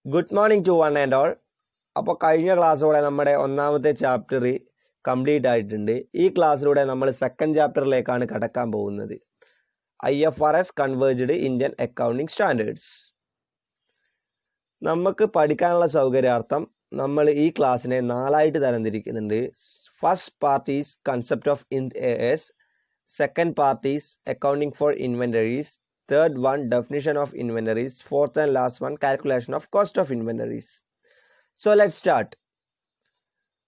Good morning to one and all. അപ്പോൾ കഴിഞ്ഞ ക്ലാസ്സോടെ നമ്മുടെ ഒന്നാമത്തെ ചാപ്റ്റർ കംപ്ലീറ്റ് ആയിട്ടുണ്ട്. ഈ ക്ലാസ്സിലൂടെ നമ്മൾ സെക്കൻഡ് ചാപ്റ്ററിലേക്കാണ് കടക്കാൻ പോകുന്നത്. IFRS converged Indian accounting standards. നമുക്ക് പഠിക്കാനുള്ള സൗകര്യാർത്ഥം നമ്മൾ ഈ ക്ലാസ്സിനെ 4ആയിട്ട് തരംതിരിക്കുന്നുണ്ട്. First part is concept of IND-AS, second part is accounting for inventories, third one definition of inventories, fourth and last one calculation of cost of inventories. So let's start.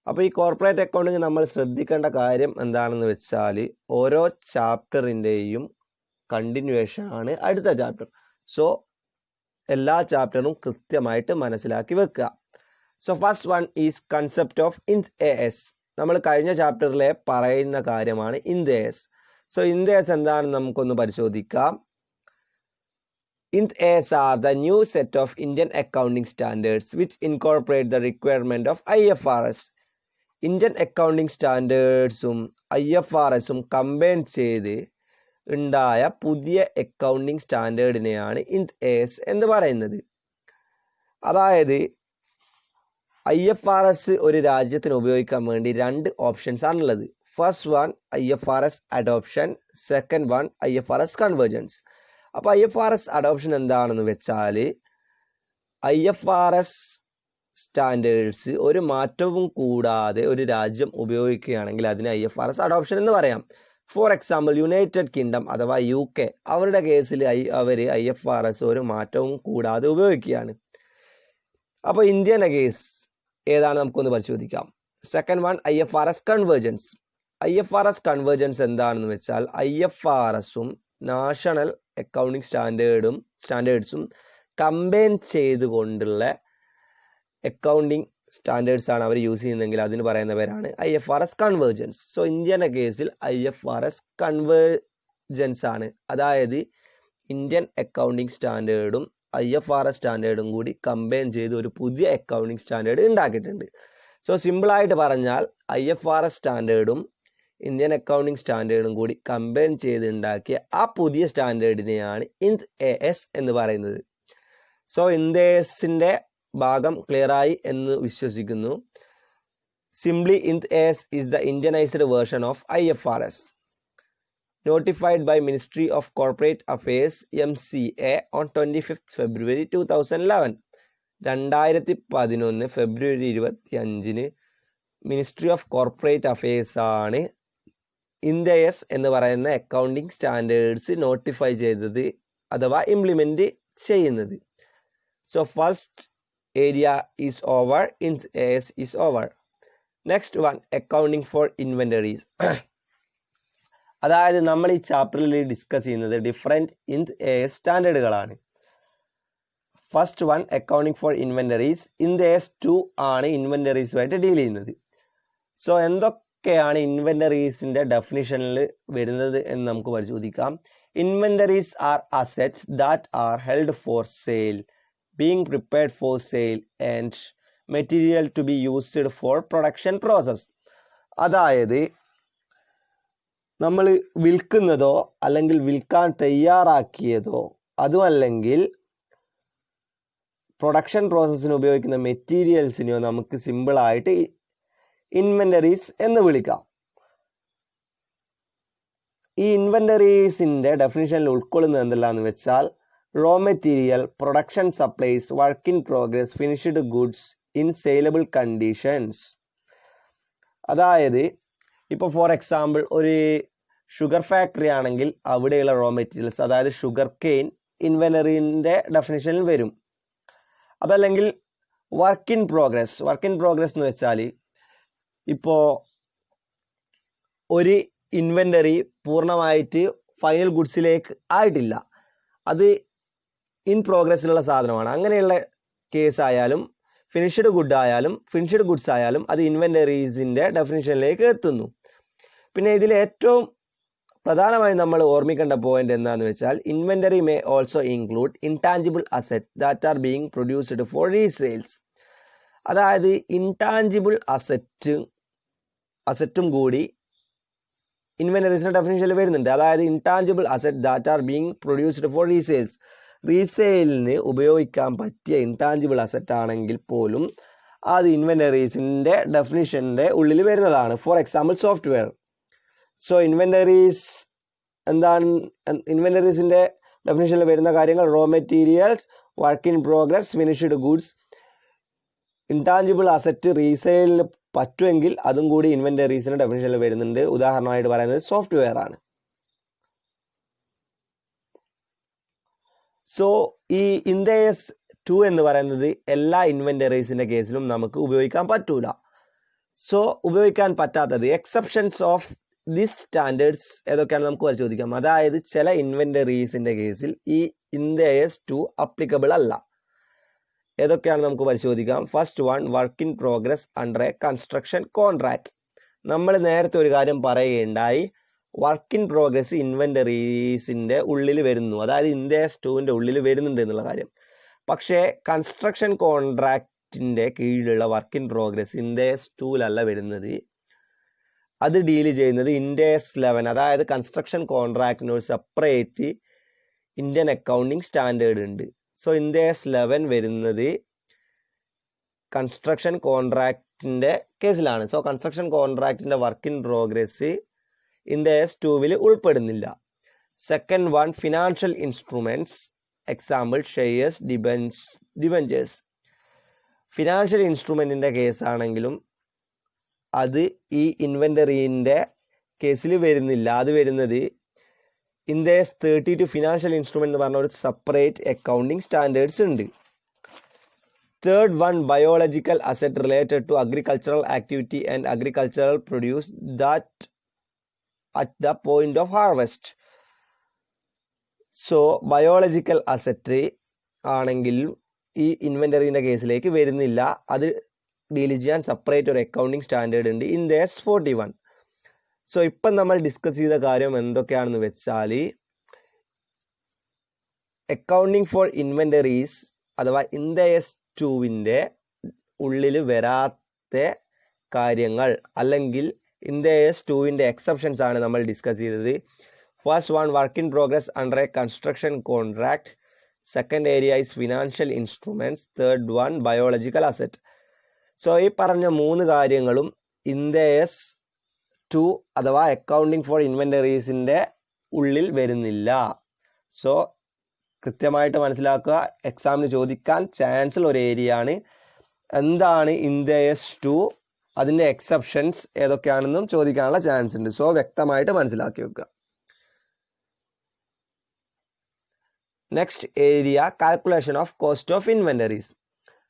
അപ്പോൾ ഈ കോർപ്പറേറ്റ് അക്കൗണ്ടിങ് നമ്മൾ ശ്രദ്ധിക്കേണ്ട കാര്യം എന്താണെന്ന് വെച്ചാൽ ഓരോ ചാപ്റ്ററിൻ്റെയും continuation ആണ് അടുത്ത ചാപ്റ്റർ. സോ എല്ലാ ചാപ്റ്ററും കൃത്യമായിട്ട് മനസ്സിലാക്കി വെക്കുക. So first one is concept of IND-AS. നമ്മൾ കഴിഞ്ഞ ചാപ്റ്ററിലെ പറയുന്ന കാര്യമാണ് IND-AS. സോ IND-AS എന്താണെന്ന് നമുക്കൊന്ന് പരിശോധിക്കാം. IND-AS are the new set of Indian accounting standards which incorporate the requirement of IFRS. Indian accounting standardsഉം IFRSഉം കമ്പൈൻ ചെയ്ത് ഉണ്ടായ പുതിയ അക്കൗണ്ടിങ് സ്റ്റാൻഡേർഡിനെയാണ് IND-AS എന്ന് പറയുന്നത്. അതായത് IFRS ഒരു രാജ്യത്തിന് ഉപയോഗിക്കാൻ വേണ്ടി 2 ഓപ്ഷൻസ് ആണുള്ളത്. First one IFRS adoption, second one IFRS convergence. അപ്പോൾ IFRS അഡോപ്ഷൻ എന്താണെന്ന് വെച്ചാൽ IFRS സ്റ്റാൻഡേർഡ്സ് ഒരു മാറ്റവും കൂടാതെ ഒരു രാജ്യം ഉപയോഗിക്കുകയാണെങ്കിൽ അതിന് IFRS അഡോപ്ഷൻ എന്ന് പറയാം. ഫോർ എക്സാമ്പിൾ യുണൈറ്റഡ് കിങ്ഡം അഥവാ UK, അവരുടെ കേസിൽ അവർ IFRS ഒരു മാറ്റവും കൂടാതെ ഉപയോഗിക്കുകയാണ്. അപ്പോൾ ഇന്ത്യൻ്റെ കേസ് ഏതാണ് നമുക്കൊന്ന് പരിശോധിക്കാം. Second one IFRS convergence. IFRS convergence എന്താണെന്ന് വെച്ചാൽ IFRSഉം നാഷണൽ അക്കൗണ്ടിങ് സ്റ്റാൻഡേർഡ്സും കമ്പൈൻ ചെയ്തുകൊണ്ടുള്ള അക്കൗണ്ടിങ് സ്റ്റാൻഡേർഡ്സ് ആണ് അവർ യൂസ് ചെയ്യുന്നതെങ്കിൽ അതിന് പറയുന്ന പേരാണ് IFRS കൺവേർജൻസ്. സോ ഇന്ത്യൻ്റെ കേസിൽ IFRS കൺവേർജൻസ് ആണ്. അതായത് ഇന്ത്യൻ അക്കൗണ്ടിങ് സ്റ്റാൻഡേർഡും IFRS സ്റ്റാൻഡേർഡും കൂടി കമ്പൈൻ ചെയ്ത് ഒരു പുതിയ അക്കൗണ്ടിങ് സ്റ്റാൻഡേർഡ് ഉണ്ടാക്കിയിട്ടുണ്ട്. സോ സിമ്പിളായിട്ട് പറഞ്ഞാൽ IFRS സ്റ്റാൻഡേർഡും ഇന്ത്യൻ അക്കൗണ്ടിങ് സ്റ്റാൻഡേർഡും കൂടി കമ്പൈൻ ചെയ്ത് ഉണ്ടാക്കിയ ആ പുതിയ സ്റ്റാൻഡേർഡിനെയാണ് IND-AS എന്ന് പറയുന്നത്. സോ IND-ASൻ്റെ ഭാഗം ക്ലിയറായി എന്ന് വിശ്വസിക്കുന്നു. Simply IND-AS is the Indianized version of IFRS, notified by Ministry of Corporate Affairs MCA on 25th February 2011. 2011 February 25 ministry of corporate affairs ആണ് IND-AS എന്ന് പറയുന്ന അക്കൗണ്ടിങ് സ്റ്റാൻഡേർഡ്സ് നോട്ടിഫൈ ചെയ്തത് അഥവാ ഇംപ്ലിമെൻറ്റ് ചെയ്യുന്നത്. So first area is over, IND-AS is over. Next one accounting for inventories. അതായത് നമ്മൾ ഈ ചാപ്റ്ററിൽ ഡിസ്കസ് ചെയ്യുന്നത് ഡിഫറെൻറ്റ് IND-AS സ്റ്റാൻഡേർഡുകളാണ്. First one accounting for inventories. IND-AS 2 ആണ് ഇൻവെൻ്ററീസുമായിട്ട് ഡീൽ ചെയ്യുന്നത്. സോ എന്തൊക്കെയാണ് ഇൻവെൻ്ററീസിൻ്റെ ഡെഫിനിഷനിൽ വരുന്നത് എന്ന് നമുക്ക് പരിശോധിക്കാം. Inventories are assets that are held for sale, being prepared for sale and material to be used for production process. അതായത് നമ്മൾ വിൽക്കുന്നതോ അല്ലെങ്കിൽ വിൽക്കാൻ തയ്യാറാക്കിയതോ അതുമല്ലെങ്കിൽ പ്രൊഡക്ഷൻ പ്രോസസ്സിന് ഉപയോഗിക്കുന്ന മെറ്റീരിയൽസിനെയോ നമുക്ക് സിമ്പിളായിട്ട് ഇൻവെൻ്ററീസ് എന്ന് വിളിക്കാം. ഈ ഇൻവെൻ്ററീസിൻ്റെ ഡെഫിനിഷനിൽ ഉൾക്കൊള്ളുന്നത് എന്തെല്ലാമെന്ന് വെച്ചാൽ raw material, production supplies, work in progress, finished goods in saleable conditions. അതായത് ഇപ്പോൾ ഫോർ എക്സാമ്പിൾ ഒരു ഷുഗർ ഫാക്ടറി ആണെങ്കിൽ അവിടെയുള്ള റോ മെറ്റീരിയൽസ് അതായത് ഷുഗർ കെയിൻ ഇൻവെൻ്ററീൻ്റെ ഡെഫിനിഷനിൽ വരും. അതല്ലെങ്കിൽ വർക്ക് ഇൻ പ്രോഗ്രസ് എന്ന് വെച്ചാൽ ഇപ്പോൾ ഒരു ഇൻവെൻ്ററി പൂർണ്ണമായിട്ട് ഫൈനൽ ഗുഡ്സിലേക്ക് ആയിട്ടില്ല, അത് ഇൻ പ്രോഗ്രസ്സിലുള്ള സാധനമാണ്. അങ്ങനെയുള്ള കേസായാലും ഫിനിഷ്ഡ് ഗുഡ്സ് ആയാലും അത് ഇൻവെൻ്ററീസിൻ്റെ ഡെഫിനിഷനിലേക്ക് എത്തുന്നു. പിന്നെ ഇതിൽ ഏറ്റവും പ്രധാനമായി നമ്മൾ ഓർമ്മിക്കേണ്ട പോയിന്റ് എന്താണെന്ന് വെച്ചാൽ inventory may also include intangible asset that are being produced for resales. അതായത് ഇൻടാഞ്ചിബിൾ അസറ്റും കൂടി ഇൻവെൻ്ററീസിൻ്റെ ഡെഫിനിഷനിൽ വരുന്നുണ്ട്. അതായത് intangible asset that are being produced for resales. റീസെയിലിന് ഉപയോഗിക്കാൻ പറ്റിയ ഇൻടാഞ്ചിബിൾ അസറ്റ് ആണെങ്കിൽ പോലും അത് ഇൻവെൻ്ററീസിൻ്റെ ഡെഫിനിഷൻ്റെ ഉള്ളിൽ വരുന്നതാണ്. For example software. So inventories എന്താണ്? ഇൻവെൻ്ററീസിൻ്റെ ഡെഫിനിഷനിൽ വരുന്ന കാര്യങ്ങൾ raw materials, work in progress, finished goods. Intangible asset റീസെയിലിന് പറ്റുമെങ്കിൽ അതും കൂടി ഇൻവെൻ്ററീസിൻ്റെ ഡെഫിനിഷനിൽ വരുന്നുണ്ട്. ഉദാഹരണമായിട്ട് പറയുന്നത് സോഫ്റ്റ്വെയർ ആണ്. സോ ഈ ഇൻഡേസ് 2 എന്ന് പറയുന്നത് എല്ലാ ഇൻവെൻ്ററീസിൻ്റെ കേസിലും നമുക്ക് ഉപയോഗിക്കാൻ പറ്റൂല. സോ ഉപയോഗിക്കാൻ പറ്റാത്തത് എക്സെപ്ഷൻസ് ഓഫ് ദിസ് സ്റ്റാൻഡേർഡ്സ് ഏതൊക്കെയാണ് നമുക്ക് പരിശോധിക്കാം. അതായത് ചില ഇൻവെൻ്ററീസിൻ്റെ കേസിൽ ഈ ഇൻഡേസ് 2 അപ്ലിക്കബിൾ അല്ല. ഏതൊക്കെയാണ് നമുക്ക് പരിശോധിക്കാം. First one, work in progress under A construction contract. നമ്മൾ നേരത്തെ ഒരു കാര്യം പറയുകയുണ്ടായി, വർക്ക് ഇൻ പ്രോഗ്രസ് ഇൻവെൻ്ററീസിൻ്റെ ഉള്ളിൽ വരുന്നു, അതായത് ഇൻഡേസ് 2ൻ്റെ ഉള്ളിൽ വരുന്നുണ്ട് എന്നുള്ള കാര്യം. പക്ഷേ കൺസ്ട്രക്ഷൻ കോൺട്രാക്റ്റിൻ്റെ കീഴിലുള്ള വർക്ക് ഇൻ പ്രോഗ്രസ് ഇൻഡേസ് 2ലല്ല വരുന്നത്. അത് ഡീല് ചെയ്യുന്നത് ഇൻഡേസ് 11, അതായത് കൺസ്ട്രക്ഷൻ കോൺട്രാക്റ്റിനൊരു സെപ്പറേറ്റ് ഇന്ത്യൻ അക്കൗണ്ടിങ് സ്റ്റാൻഡേർഡ് ഉണ്ട്. സോ ഇൻഡേസ് 11 വരുന്നത് കൺസ്ട്രക്ഷൻ കോൺട്രാക്റ്റിൻ്റെ കേസിലാണ്. സോ കൺസ്ട്രക്ഷൻ കോൺട്രാക്റ്റിൻ്റെ വർക്ക് ഇൻ പ്രോഗ്രസ് ഇൻഡേസ് 2വിൽ ഉൾപ്പെടുന്നില്ല. Second one, financial instruments, example shares, debentures. Financial ഇൻസ്ട്രുമെൻറ്റിൻ്റെ കേസാണെങ്കിലും അത് ഈ ഇൻവെൻ്ററീൻ്റെ കേസിൽ വരുന്നില്ല. അത് വരുന്നത് ഇൻഡേസ് 32 ഫിനാൻഷ്യൽ ഇൻസ്ട്രുമെൻ്റ് എന്ന് പറഞ്ഞ ഒരു സെപ്പറേറ്റ് അക്കൗണ്ടിങ് സ്റ്റാൻഡേർഡ്സ് ഉണ്ട്. Third one, biological asset related to agricultural activity and agricultural produce that at the point of harvest. So biological asset ആണെങ്കിൽ ഈ ഇൻവെൻ്ററീൻ്റെ കേസിലേക്ക് വരുന്നില്ല. അത് ഡീൽ ചെയ്യാൻ സെപ്പറേറ്റ് ഒരു അക്കൗണ്ടിങ് സ്റ്റാൻഡേർഡ് ഉണ്ട്, ഇൻഡേസ് 41. സോ ഇപ്പം നമ്മൾ ഡിസ്കസ് ചെയ്ത കാര്യം എന്തൊക്കെയാണെന്ന് വെച്ചാൽ, അക്കൗണ്ടിങ് ഫോർ ഇൻവെൻ്ററീസ് അഥവാ ഇൻഡേസ് 2വിൻ്റെ ഉള്ളിൽ വരാത്ത കാര്യങ്ങൾ അല്ലെങ്കിൽ ഇൻഡേസ് 2വിൻ്റെ എക്സെപ്ഷൻസ് ആണ് നമ്മൾ ഡിസ്കസ് ചെയ്തത്. First one, work in progress under A construction contract. Second area is financial instruments. Third one, biological asset. So ഈ പറഞ്ഞ 3 കാര്യങ്ങളും ഇൻഡേസ് 2 അഥവാ അക്കൗണ്ടിങ് ഫോർ ഇൻവെൻ്ററീസിൻ്റെ ഉള്ളിൽ വരുന്നില്ല. സോ കൃത്യമായിട്ട് മനസ്സിലാക്കുക, എക്സാമിന് ചോദിക്കാൻ ചാൻസുള്ള ഒരു ഏരിയ ആണ്. എന്താണ് ഇൻഡേസ് 2, അതിൻ്റെ എക്സെപ്ഷൻസ് ഏതൊക്കെയാണെന്നും ചോദിക്കാനുള്ള ചാൻസ് ഉണ്ട്. സോ വ്യക്തമായിട്ട് മനസ്സിലാക്കി വെക്കുക. Next area, calculation of cost of inventories.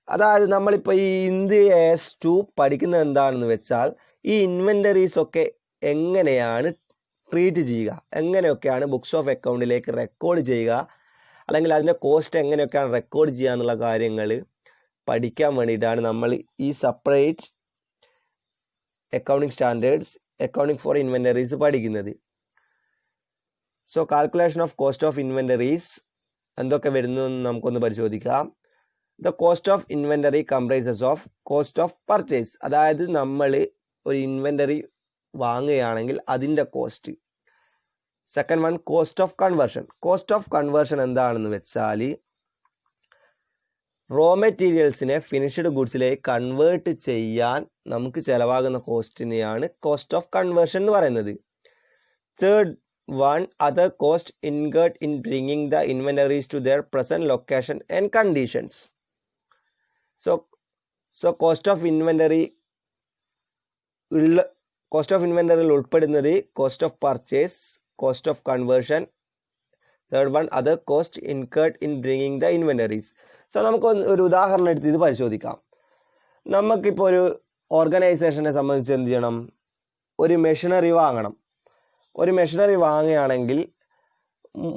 അതായത് നമ്മളിപ്പോൾ ഈ ഇൻഡേസ് 2 പഠിക്കുന്നത് എന്താണെന്ന് വെച്ചാൽ, ഈ ഇൻവെൻ്ററീസ് ഒക്കെ എങ്ങനെയാണ് ട്രീറ്റ് ചെയ്യുക, എങ്ങനെയൊക്കെയാണ് ബുക്സ് ഓഫ് അക്കൗണ്ടിലേക്ക് റെക്കോർഡ് ചെയ്യുക, അല്ലെങ്കിൽ അതിൻ്റെ കോസ്റ്റ് എങ്ങനെയൊക്കെയാണ് റെക്കോർഡ് ചെയ്യുക എന്നുള്ള കാര്യങ്ങൾ പഠിക്കാൻ വേണ്ടിയിട്ടാണ് നമ്മൾ ഈ separate accounting standards, accounting for inventories പഠിക്കുന്നത്. So calculation of cost of inventories എന്തൊക്കെ വരുന്നു എന്ന് നമുക്കൊന്ന് പരിശോധിക്കാം. The cost of inventory comprises of cost of purchase. അതായത് നമ്മൾ ഒരു ഇൻവെൻ്ററി വാങ്ങുകയാണെങ്കിൽ അതിൻ്റെ cost. Second one, cost of conversion. Cost of conversion എന്താണെന്ന് വെച്ചാൽ, റോ മെറ്റീരിയൽസിനെ ഫിനിഷ്ഡ് ഗുഡ്സിലേക്ക് കൺവേർട്ട് ചെയ്യാൻ നമുക്ക് ചിലവാകുന്ന കോസ്റ്റിനെയാണ് കോസ്റ്റ് ഓഫ് കൺവേർഷൻ എന്ന് പറയുന്നത്. Third one, other cost incurred in bringing the inventories to their present location and conditions. So cost of ഇൻവെൻ്ററിയിൽ ഉൾപ്പെടുന്നത് cost of purchase, cost of conversion. Third one, other cost incurred in bringing the inventories. So നമുക്ക് ഒരു ഉദാഹരണം എടുത്ത് ഇത് പരിശോധിക്കാം. നമുക്കിപ്പോൾ ഒരു ഓർഗനൈസേഷനെ സംബന്ധിച്ച് എന്ത് ചെയ്യണം, ഒരു മെഷീനറി വാങ്ങണം. ഒരു മെഷീനറി വാങ്ങുകയാണെങ്കിൽ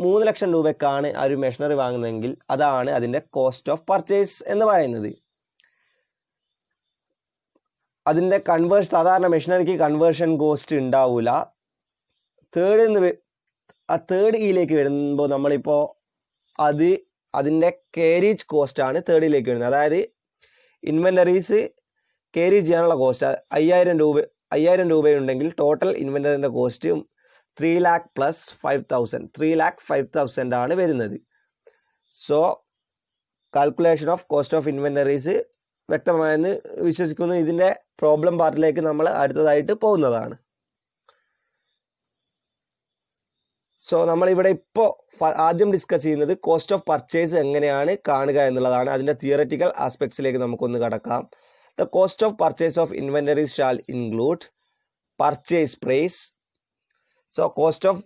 3 ലക്ഷം രൂപയ്ക്കാണ് ആ ഒരു മെഷീനറി വാങ്ങുന്നതെങ്കിൽ അതാണ് അതിൻ്റെ കോസ്റ്റ് ഓഫ് പർച്ചേസ് എന്ന് പറയുന്നത്. അതിൻ്റെ സാധാരണ മെഷീനറിക്ക് കൺവേർഷൻ കോസ്റ്റ് ഉണ്ടാവില്ല. തേർഡ് ഇയിലേക്ക് വരുമ്പോൾ നമ്മളിപ്പോൾ അതിൻ്റെ കേരേജ് കോസ്റ്റാണ് തേർഡിലേക്ക് വരുന്നത്. അതായത് ഇൻവെൻ്ററീസ് കേരേജ് ചെയ്യാനുള്ള കോസ്റ്റ് 5000 രൂപയുണ്ടെങ്കിൽ ടോട്ടൽ ഇൻവെൻ്ററിൻ്റെ കോസ്റ്റ് 3 lakh + 5,000 ആണ് വരുന്നത്. So calculation of cost of inventories വ്യക്തമായെന്ന് വിശ്വസിക്കുന്നു. ഇതിൻ്റെ പ്രോബ്ലം പാർട്ടിലേക്ക് നമ്മൾ അടുത്തതായിട്ട് പോകുന്നതാണ്. സോ നമ്മളിവിടെ ഇപ്പോൾ ആദ്യം ഡിസ്കസ് ചെയ്യുന്നത് കോസ്റ്റ് ഓഫ് പർച്ചേസ് എങ്ങനെയാണ് കാണുക എന്നുള്ളതാണ്. അതിൻ്റെ തിയററ്റിക്കൽ ആസ്പെക്ട്സിലേക്ക് നമുക്കൊന്ന് കടക്കാം. The cost of purchase of inventories shall include purchase price. So cost of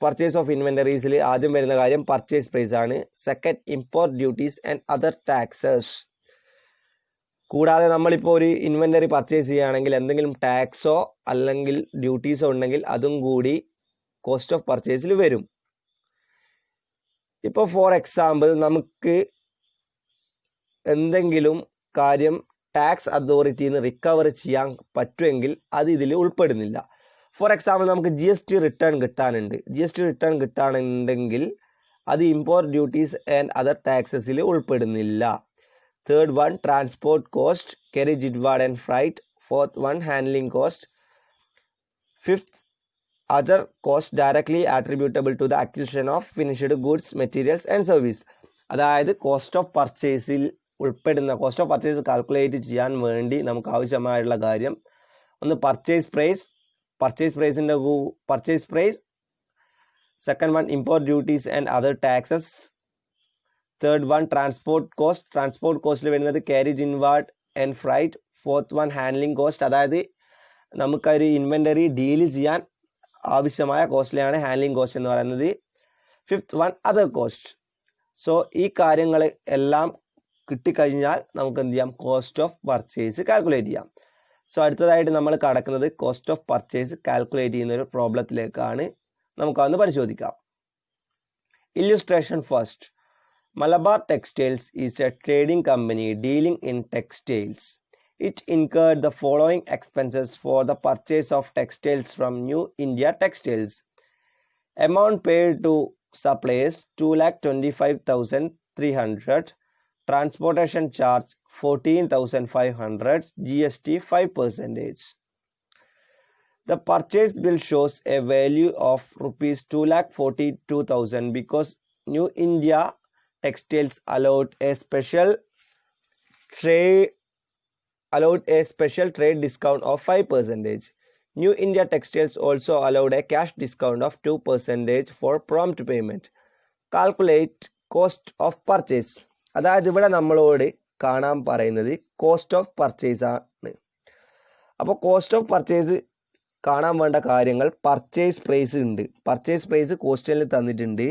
purchase of ഇൻവെൻ്ററീസിൽ ആദ്യം വരുന്ന കാര്യം പർച്ചേസ് പ്രൈസ് ആണ്. Second, import duties and other taxes. കൂടാതെ നമ്മളിപ്പോൾ ഒരു ഇൻവെൻ്ററി പർച്ചേസ് ചെയ്യുകയാണെങ്കിൽ എന്തെങ്കിലും ടാക്സോ അല്ലെങ്കിൽ ഡ്യൂട്ടീസോ ഉണ്ടെങ്കിൽ അതും കൂടി കോസ്റ്റ് ഓഫ് പർച്ചേസിൽ വരും. ഇപ്പോൾ ഫോർ എക്സാമ്പിൾ നമുക്ക് എന്തെങ്കിലും കാര്യം ടാക്സ് അതോറിറ്റിയിൽ നിന്ന് റിക്കവർ ചെയ്യാൻ പറ്റുമെങ്കിൽ അത് ഇതിൽ ഉൾപ്പെടുന്നില്ല. ഫോർ എക്സാമ്പിൾ നമുക്ക് GST റിട്ടേൺ കിട്ടാനുണ്ട്. GST റിട്ടേൺ കിട്ടാനുണ്ടെങ്കിൽ അത് ഇമ്പോർട്ട് ഡ്യൂട്ടീസ് ആൻഡ് അതർ ടാക്സസിൽ ഉൾപ്പെടുന്നില്ല. Third one, transport cost, carriage inward and freight. Fourth one, handling cost. Fifth, other cost directly attributable to the acquisition of finished goods, materials and service. അതായത് cost of പർച്ചേസിൽ ഉൾപ്പെടുന്ന cost of purchase calculate ചെയ്യാൻ വേണ്ടി നമുക്ക് ആവശ്യമായിട്ടുള്ള കാര്യം ഒന്ന് purchase price, purchase price. Second one, import duties and other taxes. Third one, transport കോസ്റ്റിൽ വരുന്നത് carriage inward and freight. Fourth one, handling cost. അതായത് നമുക്കൊരു ഇൻവെൻ്ററി ഡീല് ചെയ്യാൻ ആവശ്യമായ കോസ്റ്റിലാണ് ഹാൻഡ്ലിംഗ് കോസ്റ്റ് എന്ന് പറയുന്നത്. Fifth one, other cost. So ഈ കാര്യങ്ങൾ എല്ലാം കിട്ടിക്കഴിഞ്ഞാൽ നമുക്ക് എന്ത് ചെയ്യാം, കോസ്റ്റ് ഓഫ് പർച്ചേസ് കാൽക്കുലേറ്റ് ചെയ്യാം. സോ അടുത്തതായിട്ട് നമ്മൾ കടക്കുന്നത് കോസ്റ്റ് ഓഫ് പർച്ചേസ് കാൽക്കുലേറ്റ് ചെയ്യുന്ന ഒരു പ്രോബ്ലത്തിലേക്കാണ്. നമുക്കതൊന്ന് പരിശോധിക്കാം. Illustration first. Malabar textiles is A trading company dealing in textiles. It incurred the following expenses for the purchase of textiles from New India Textiles. Amount paid to suppliers 2,25,300. Transportation charge 14,500. GST 5%. The purchase bill shows a value of rupees 2,42,000 because New India Textiles allowed a special trade discount of 5%. New India Textiles also allowed a cash discount of 2% for prompt payment. Calculate cost of purchase. അതായത് ഇവിടെ നമ്മളോട് കാണാൻ പറയുന്നത് cost of purchase ആണ്. അപ്പോൾ cost of purchase കാണാൻ വേണ്ട കാര്യങ്ങൾ പർച്ചേസ് പ്രൈസ് ഉണ്ട്. പർച്ചേസ് പ്രൈസ് കോസ്റ്റിൽ തന്നിട്ടുണ്ട്.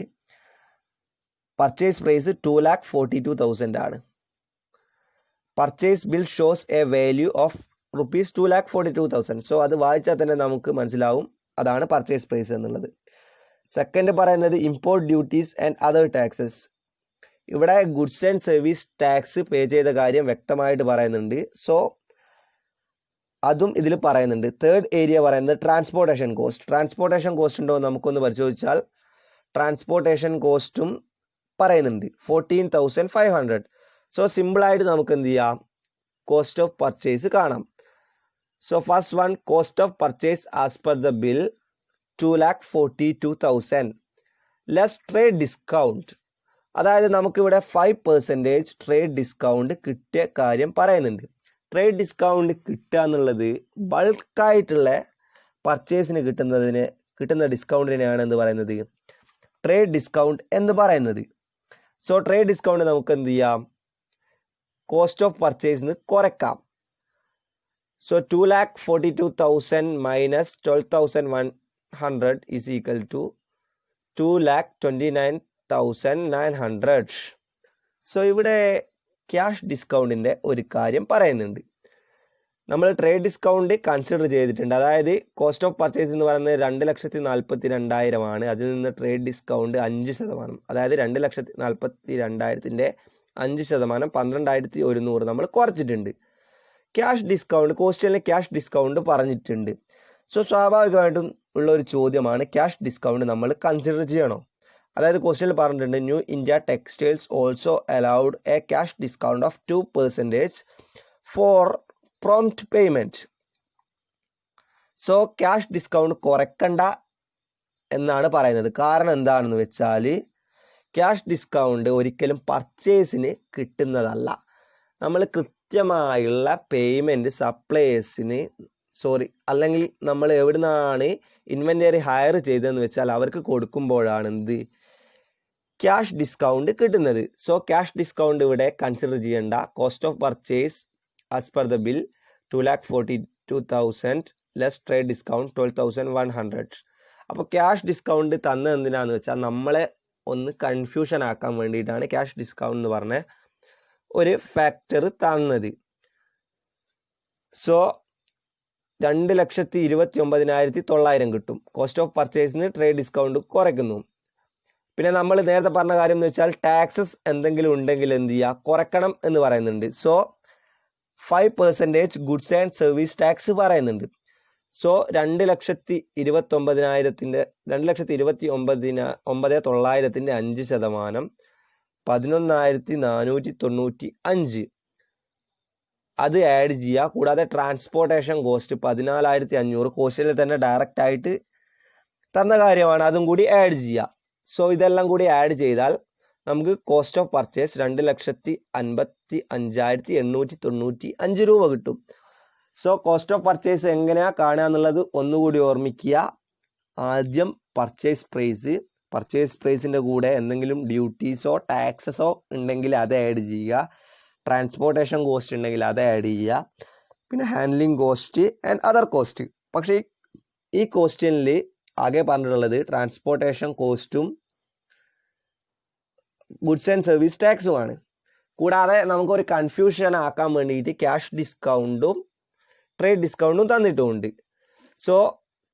പർച്ചേസ് പ്രൈസ് 2,42,000 ആണ്. Purchase bill shows a value of rupees 2,42,000. So അത് വായിച്ചാൽ തന്നെ നമുക്ക് മനസ്സിലാവും അതാണ് പർച്ചേസ് പ്രൈസ് എന്നുള്ളത്. സെക്കൻഡ് പറയുന്നത് import duties and other taxes. ഇവിടെ goods and service tax pay ചെയ്ത കാര്യം വ്യക്തമായിട്ട് പറയുന്നുണ്ട്. സോ അതും ഇതിൽ പറയുന്നുണ്ട്. തേർഡ് ഏരിയ പറയുന്നത് ട്രാൻസ്പോർട്ടേഷൻ കോസ്റ്റ് ഉണ്ടോ നമുക്കൊന്ന് പരിശോധിച്ചാൽ ട്രാൻസ്പോർട്ടേഷൻ കോസ്റ്റും പറയുന്നുണ്ട് 14,500. സോ സിമ്പിളായിട്ട് നമുക്ക് എന്ത് ചെയ്യാം, കോസ്റ്റ് ഓഫ് പർച്ചേസ് കാണാം. So first one, cost of purchase as per the bill 2,42,000 less trade discount. അതായത് നമുക്കിവിടെ 5% ട്രേഡ് ഡിസ്കൗണ്ട് കിട്ടിയ കാര്യം പറയുന്നുണ്ട്. ട്രേഡ് ഡിസ്കൗണ്ട് കിട്ടുക എന്നുള്ളത് ബൾക്കായിട്ടുള്ള പർച്ചേസിന് കിട്ടുന്ന ഡിസ്കൗണ്ടിനെയാണ് എന്ത് പറയുന്നത്, ട്രേഡ് ഡിസ്കൗണ്ട് എന്ന് പറയുന്നത്. സോ ട്രേഡ് ഡിസ്കൗണ്ട് നമുക്ക് എന്ത് ചെയ്യാം, കോസ്റ്റ് ഓഫ് പർച്ചേസിന് കുറയ്ക്കാം. So 2,42,000 minus 12,100 is equal to 2,29,900. So ഇവിടെ ക്യാഷ് ഡിസ്കൗണ്ടിൻ്റെ ഒരു കാര്യം പറയുന്നുണ്ട്. നമ്മൾ ട്രേഡ് ഡിസ്കൗണ്ട് കൺസിഡർ ചെയ്തിട്ടുണ്ട്. അതായത് കോസ്റ്റ് ഓഫ് പർച്ചേസ് എന്ന് പറയുന്നത് 2,42,000 ആണ്. അതിൽ നിന്ന് ട്രേഡ് ഡിസ്കൗണ്ട് 5%. അതായത് 2,42,000 5% 12,100 നമ്മൾ കുറച്ചിട്ടുണ്ട്. ക്യാഷ് ഡിസ്കൗണ്ട് കോസ്റ്റിലെ ക്യാഷ് ഡിസ്കൗണ്ട് പറഞ്ഞിട്ടുണ്ട്. സോ സ്വാഭാവികമായിട്ടും ഉള്ള ഒരു ചോദ്യമാണ് ക്യാഷ് ഡിസ്കൗണ്ട് നമ്മൾ കൺസിഡർ ചെയ്യണോ. അതായത് ക്വസ്റ്റ്യനിൽ പറഞ്ഞിട്ടുണ്ട് new India textiles also allowed a cash discount of 2% for prompt payment. So cash discount കുറയ്ക്കണ്ട എന്നാണ് പറയുന്നത്. കാരണം എന്താണെന്ന് വെച്ചാൽ ക്യാഷ് ഡിസ്കൗണ്ട് ഒരിക്കലും പർച്ചേസിന് കിട്ടുന്നതല്ല. നമ്മൾ കൃത്യമായുള്ള പേയ്മെൻറ്റ് സപ്ലയേഴ്സിന് അല്ലെങ്കിൽ നമ്മൾ എവിടുന്നാണ് ഇൻവെൻ്ററി ഹയർ ചെയ്തതെന്ന് വെച്ചാൽ അവർക്ക് കൊടുക്കുമ്പോഴാണ് എന്ത് ക്യാഷ് ഡിസ്കൗണ്ട് കിട്ടുന്നത്. സോ ക്യാഷ് ഡിസ്കൗണ്ട് ഇവിടെ കൺസിഡർ ചെയ്യേണ്ട. Cost of purchase as per the bill 2,42,000 less trade discount 12,100. അപ്പോൾ ക്യാഷ് ഡിസ്കൗണ്ട് തന്നത് എന്തിനാന്ന് വെച്ചാൽ നമ്മളെ ഒന്ന് കൺഫ്യൂഷൻ ആക്കാൻ വേണ്ടിയിട്ടാണ് ക്യാഷ് ഡിസ്കൗണ്ട് എന്ന് പറഞ്ഞ ഒരു ഫാക്ടർ തന്നത്. സോ 2,29,900 കിട്ടും. കോസ്റ്റ് ഓഫ് പർച്ചേസിന് ട്രേഡ് ഡിസ്കൗണ്ട് കുറയ്ക്കുന്നു. പിന്നെ നമ്മൾ നേരത്തെ പറഞ്ഞ കാര്യം എന്ന് വെച്ചാൽ ടാക്സസ് എന്തെങ്കിലും ഉണ്ടെങ്കിൽ എന്ത് ചെയ്യുക, കുറയ്ക്കണം എന്ന് പറയുന്നുണ്ട്. So 5% goods and service tax പറയുന്നുണ്ട്. സോ 2,29,900 2,29,900 5% 11,495 അത് ആഡ് ചെയ്യുക. കൂടാതെ ട്രാൻസ്പോർട്ടേഷൻ കോസ്റ്റ് 14,500 കോസ്റ്റിൽ തന്നെ ഡയറക്റ്റ് ആയിട്ട് തന്ന കാര്യമാണ്, അതും കൂടി ആഡ് ചെയ്യുക. സോ ഇതെല്ലാം കൂടി ആഡ് ചെയ്താൽ നമുക്ക് കോസ്റ്റ് ഓഫ് പർച്ചേസ് 2,55,895 രൂപ കിട്ടും. സോ കോസ്റ്റ് ഓഫ് പർച്ചേസ് എങ്ങനെയാണ് കാണുക എന്നുള്ളത് ഒന്നുകൂടി ഓർമ്മിക്കുക. ആദ്യം പർച്ചേസ് പ്രൈസിൻ്റെ കൂടെ എന്തെങ്കിലും ഡ്യൂട്ടീസോ ടാക്സസോ ഉണ്ടെങ്കിൽ അത് ആഡ് ചെയ്യുക. ട്രാൻസ്പോർട്ടേഷൻ കോസ്റ്റ് ഉണ്ടെങ്കിൽ അത് ആഡ് ചെയ്യുക. പിന്നെ handling cost and other cost. പക്ഷേ ഈ ക്വസ്റ്റ്യനിൽ ആകെ പറഞ്ഞിട്ടുള്ളത് ട്രാൻസ്പോർട്ടേഷൻ കോസ്റ്റും ഗുഡ്സ് ആൻഡ് സർവീസ് ടാക്സുമാണ്. കൂടാതെ നമുക്കൊരു കൺഫ്യൂഷൻ ആക്കാൻ വേണ്ടിയിട്ട് ക്യാഷ് ഡിസ്കൗണ്ടും ട്രേഡ് ഡിസ്കൗണ്ടും തന്നിട്ടുമുണ്ട്. സോ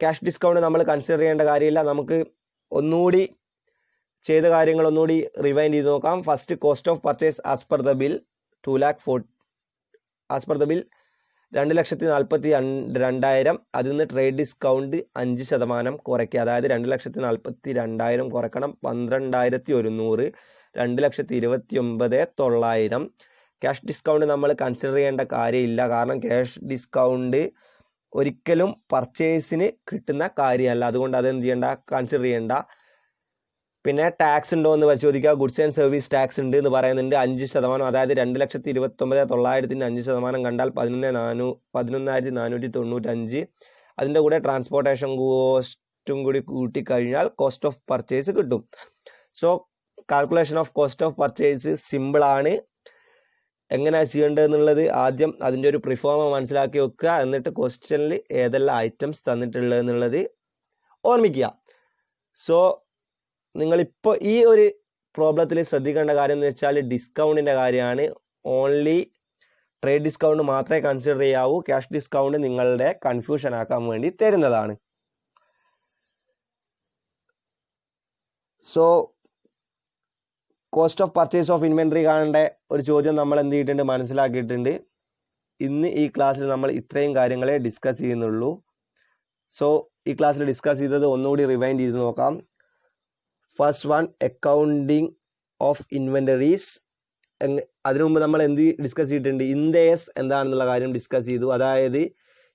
ക്യാഷ് ഡിസ്കൗണ്ട് നമ്മൾ കൺസിഡർ ചെയ്യേണ്ട കാര്യമില്ല. നമുക്ക് ഒന്നുകൂടി ചെയ്ത കാര്യങ്ങൾ ഒന്നുകൂടി റിവൈൻഡ് ചെയ്ത് നോക്കാം. First cost of purchase as per the bill 2,42,000. അതിൽ നിന്ന് ട്രേഡ് ഡിസ്കൗണ്ട് 5% കുറയ്ക്കുക. അതായത് 2,42,000 കുറക്കണം 12,100, 2,29,900. ക്യാഷ് ഡിസ്കൗണ്ട് നമ്മൾ കൺസിഡർ ചെയ്യേണ്ട കാര്യമില്ല. കാരണം ക്യാഷ് ഡിസ്കൗണ്ട് ഒരിക്കലും പർച്ചേസിന് കിട്ടുന്ന കാര്യമല്ല. അതുകൊണ്ട് അതെന്ത് ചെയ്യേണ്ട, കൺസിഡർ ചെയ്യേണ്ട. പിന്നെ ടാക്സ് ഉണ്ടോ എന്ന് പരിശോധിക്കുക. ഗുഡ്സ് ആൻഡ് സർവീസ് ടാക്സ് ഉണ്ട് എന്ന് പറയുന്നുണ്ട് 5%. അതായത് 2,29,900 5% കണ്ടാൽ 11,495. അതിൻ്റെ കൂടെ ട്രാൻസ്പോർട്ടേഷൻ കോസ്റ്റും കൂടി കൂട്ടിക്കഴിഞ്ഞാൽ കോസ്റ്റ് ഓഫ് പർച്ചേസ് കിട്ടും. So calculation of cost of purchase സിമ്പിളാണ്. എങ്ങനെയാണ് ചെയ്യേണ്ടതെന്നുള്ളത് ആദ്യം അതിൻ്റെ ഒരു പ്രിഫോമ മനസ്സിലാക്കി വെക്കുക. എന്നിട്ട് ക്വസ്റ്റ്യനിൽ ഏതെല്ലാം ഐറ്റംസ് തന്നിട്ടുള്ളത് എന്നുള്ളത് ഓർമ്മിക്കുക. സോ നിങ്ങളിപ്പോൾ ഈ ഒരു പ്രോബ്ലത്തിൽ ശ്രദ്ധിക്കേണ്ട കാര്യം എന്ന് വെച്ചാൽ ഡിസ്കൗണ്ടിൻ്റെ കാര്യമാണ്. ഓൺലി ട്രേഡ് ഡിസ്കൗണ്ട് മാത്രമേ കൺസിഡർ ചെയ്യാവൂ. ക്യാഷ് ഡിസ്കൗണ്ട് നിങ്ങളുടെ കൺഫ്യൂഷൻ ആക്കാൻ വേണ്ടി തരുന്നതാണ്. So cost of purchase of inventory കാണേണ്ട ഒരു ചോദ്യം നമ്മൾ എന്ത് ചെയ്തിട്ടുണ്ട്, മനസ്സിലാക്കിയിട്ടുണ്ട്. ഇന്ന് ഈ ക്ലാസ്സിൽ നമ്മൾ ഇത്രയും കാര്യങ്ങളെ ഡിസ്കസ് ചെയ്യുന്നുള്ളൂ. സോ ഈ ക്ലാസ്സിൽ ഡിസ്കസ് ചെയ്തത് ഒന്നുകൂടി റിവൈൻഡ് ചെയ്ത് നോക്കാം. First one, accounting of inventories. അതിനു മുമ്പ് നമ്മൾ എന്ത് ഡിസ്കസ് ചെയ്തിട്ടുണ്ട്, ഇൻഡേസ് എന്താണെന്നുള്ള കാര്യം ഡിസ്കസ് ചെയ്തു. അതായത്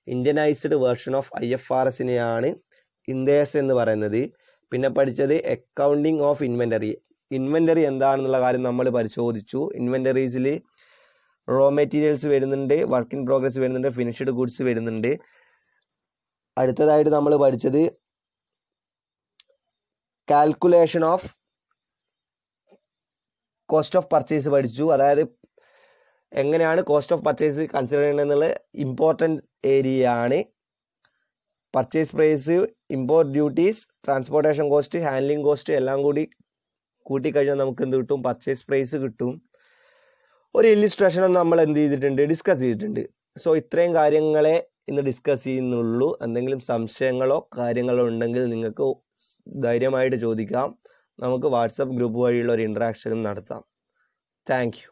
ഇന്ത്യനൈസ്ഡ് വേർഷൻ ഓഫ് IFRSനെയാണ് ഇൻഡേസ് എന്ന് പറയുന്നത്. പിന്നെ പഠിച്ചത് അക്കൗണ്ടിങ് ഓഫ് ഇൻവെൻ്ററി എന്താണെന്നുള്ള കാര്യം നമ്മൾ പരിശോധിച്ചു. ഇൻവെൻ്ററീസിൽ റോ മെറ്റീരിയൽസ് വരുന്നുണ്ട്, വർക്ക് ഇൻ പ്രോഗ്രസ് വരുന്നുണ്ട്, ഫിനിഷ്ഡ് ഗുഡ്സ് വരുന്നുണ്ട്. അടുത്തതായിട്ട് നമ്മൾ പഠിച്ചത് calculation of cost of purchase പഠിച്ചു. അതായത് എങ്ങനെയാണ് കോസ്റ്റ് ഓഫ് പർച്ചേസ് കൺസിഡർ ചെയ്യണമെന്നുള്ള ഇമ്പോർട്ടൻ്റ് ഏരിയ ആണ്. Purchase price, import duties, transportation cost, handling cost എല്ലാം കൂടി കൂട്ടിക്കഴിഞ്ഞാൽ നമുക്ക് എന്ത് കിട്ടും, പർച്ചേസ് പ്രൈസ് കിട്ടും. ഒരു ഇല്ലിസ്ട്രേഷനും നമ്മൾ എന്ത് ചെയ്തിട്ടുണ്ട്, ഡിസ്കസ് ചെയ്തിട്ടുണ്ട്. സോ ഇത്രയും കാര്യങ്ങളെ ഇന്ന് ഡിസ്കസ് ചെയ്യുന്നുള്ളൂ. എന്തെങ്കിലും സംശയങ്ങളോ കാര്യങ്ങളോ ഉണ്ടെങ്കിൽ നിങ്ങൾക്ക് ധൈര്യമായിട്ട് ചോദിക്കാം. നമുക്ക് വാട്സപ്പ് ഗ്രൂപ്പ് വഴിയുള്ള ഒരു ഇൻട്രാക്ഷനും നടത്താം. Thank you.